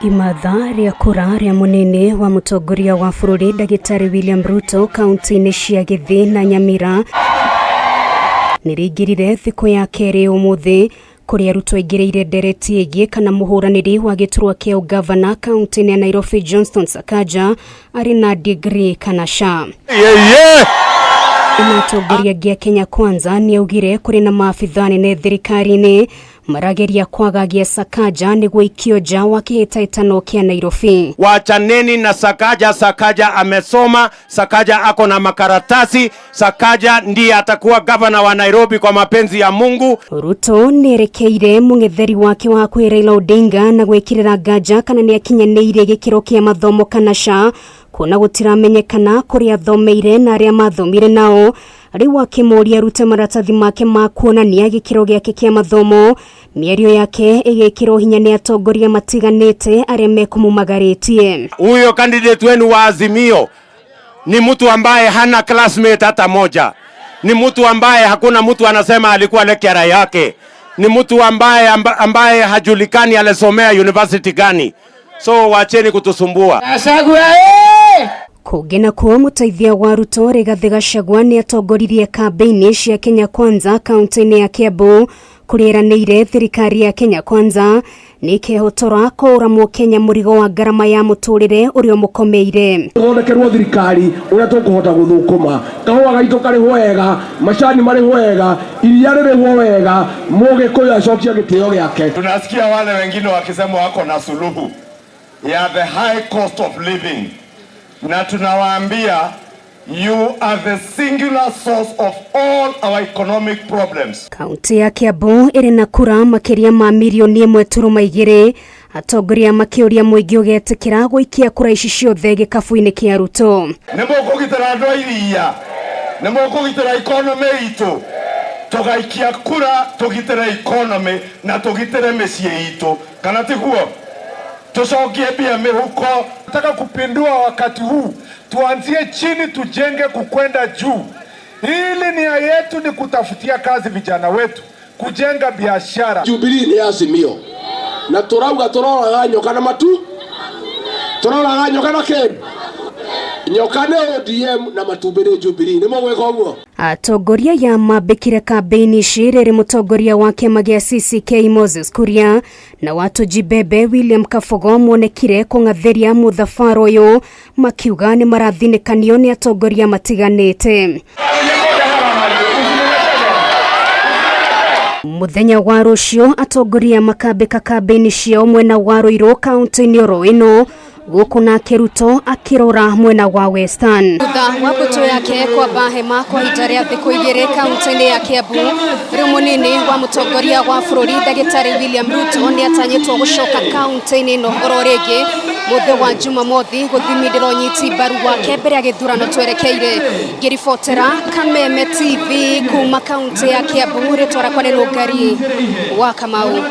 Imatha kura ria Munini wa mutongoria wa bururi Daktari William Ruto kaunti-ini cia Githi na Nyamira nirigirire thiku ya keri umuthi kuria Ruto aigiriire ndereti igie kana muhuraniri wa giturwa kia ugavana kaunti-ini ya Nairobi Johnston Sakaja ari na degree kana sha. Mutongoria gia Kenya Kwanza ni augire kuri na maafitha nene thirikari-ini marageria kwagagia Sakaja niguo ikioja wa kihitaitano kia Nairobi. Wachaneni na Sakaja. Sakaja amesoma, Sakaja ako na makaratasi, Sakaja ndiye atakuwa gavana wa Nairobi kwa mapenzi ya Mungu. Ruto nerekeire mung'etheri wake wa kwi Raila Odinga na gwikirira nganja kana ni akinyanĩire gikiro kia mathomo kana sha kuna gutiramenyekana kuria thomeire na aria mathomire nao riu akimuria rute maratathi make ma kuonania gikiro giake kia mathomo. Mĩario yake igikirwo hinya ni atongoria matiganite aria mekumumagaritie. Huyo candidate wenu wa Azimio ni mtu ambaye hana classmate hata moja. Ni mtu ambaye hakuna mtu anasema alikuwa lecturer yake. Ni mtu ambaye hajulikani alisomea university gani. So wacheni kutusumbua. Kugena kuo muteithia wa Ruto Rigathi Gachagua ni atongoririe kampeini cia Kenya Kwanza kaunti-ini ya Kiambu kuriranĩire thirikari ya Kenya Kwanza ni kehotora kũramwo Kenya murigo wa garama ya muturire urio mukomeire. Thondekerwo thirikari uria tukuhota guthukuma kahua gaitũ karĩhwo wega, macani marĩhwo wega, iria rĩrĩhwo wega, Mũgĩkũyũ acokia gĩtĩo gĩake. Tunasikia wale wengine wakisema wako na suluhu ya the high cost of living, na tunawaambia you are the singular source of all our economic problems. Kaunti ya Kiambu iri na kura makiria ma milioni 1.2 atongoria makiuria muingi ugetikira guikia kura ici ciothe gikabu-ini kia Ruto. Nimukugitira andu iria, nimukugitira economy itu, tugaikia kura tugitire economy na tugitire micii itu, kana tiguo tucokie bia mihuko. Nataka kupindua wakati huu, tuanzie chini tujenge kukwenda juu. Hili nia yetu ni kutafutia kazi vijana wetu, kujenga biashara. Jubilee ni Azimio na turauga turoraga nyoka na matu, turoraga nyoka na keri, nyoka ne ODM na matumbire Jubilee ni mogweka uguo. Atongoria ya mabikire kampeini shiriri mutongoria wa kiama gia CCK Moses Kuria na watu jibebe William Kabogo mwonekire kung'atheria muthafara uyu makiuga ni marathinekanio ni atongoria matiganite. Muthenya wa rucio atongoria makambika kampeini ciao mwena wa Ruiru kaunti-ini ino guku na Ruto akirora mwena wa Western. Thutha wa mbuto yake kwamba hema kwa ihinda ria thiku igiri kaunti-ini ya Kiambu, riu Munini wa mutongoria wa bururi Daktari William Ruto ni atanyitwo gucoka kaunti-ini ino oro ringi muthe wa Jumamothi guthimindiro nyiti mbaru wake mbere ya githurano twerekeire. Ngiribotera Kameme TV kuma kaunti ya Kiambu, ritwara kwa neno ngari wa Kamau.